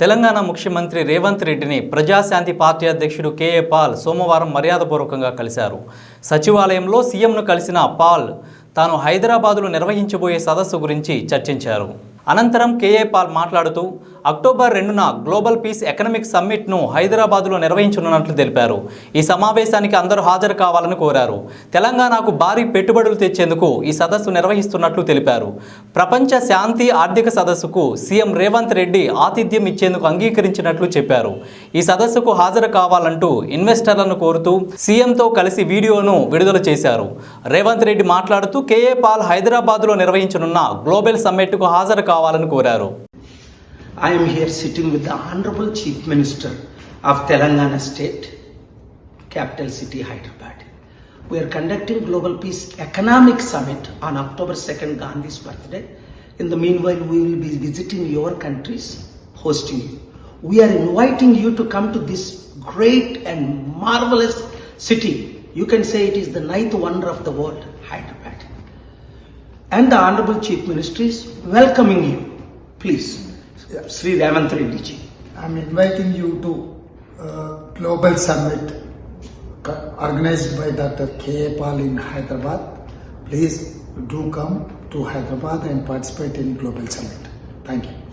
తెలంగాణ ముఖ్యమంత్రి రేవంత్ రెడ్డిని ప్రజాశాంతి పార్టీ అధ్యక్షుడు కేఏ పాల్ సోమవారం మర్యాదపూర్వకంగా కలిశారు. సచివాలయంలో సీఎంను కలిసిన పాల్ తాను హైదరాబాదులో నిర్వహించబోయే సదస్సు గురించి చర్చించారు. అనంతరం కేఏ పాల్ మాట్లాడుతూ అక్టోబర్ 2న గ్లోబల్ పీస్ ఎకనామిక్ సమ్మిట్ను హైదరాబాదులో నిర్వహించనున్నట్లు తెలిపారు. ఈ సమావేశానికి అందరూ హాజరు కావాలని కోరారు. తెలంగాణకు భారీ పెట్టుబడులు తెచ్చేందుకు ఈ సదస్సు నిర్వహిస్తున్నట్లు తెలిపారు. ప్రపంచ శాంతి ఆర్థిక సదస్సుకు సీఎం రేవంత్ రెడ్డి ఆతిథ్యం ఇచ్చేందుకు అంగీకరించినట్లు చెప్పారు. ఈ సదస్సుకు హాజరు కావాలంటూ ఇన్వెస్టర్లను కోరుతూ సీఎంతో కలిసి వీడియోను విడుదల చేశారు. రేవంత్ రెడ్డి మాట్లాడుతూ కేఏ పాల్ హైదరాబాదులో నిర్వహించనున్న గ్లోబల్ సమ్మిట్కు హాజరు కావాలని కోరారు. I am here sitting with the Honorable Chief Minister of Telangana State, capital city Hyderabad. We are conducting Global Peace Economic Summit on October 2nd, Gandhi's birthday. In the meanwhile, we will be visiting your countries, hosting you. We are inviting you to come to this great and marvelous city. You can say it is the 9th wonder of the world, Hyderabad. And the Honorable Chief Minister is welcoming you. Please. Sri Ravant Reddy ji. I am inviting you to Global Summit organized by Dr. K.A. Paul in Hyderabad. Please do come to Hyderabad and participate in Global Summit. Thank you.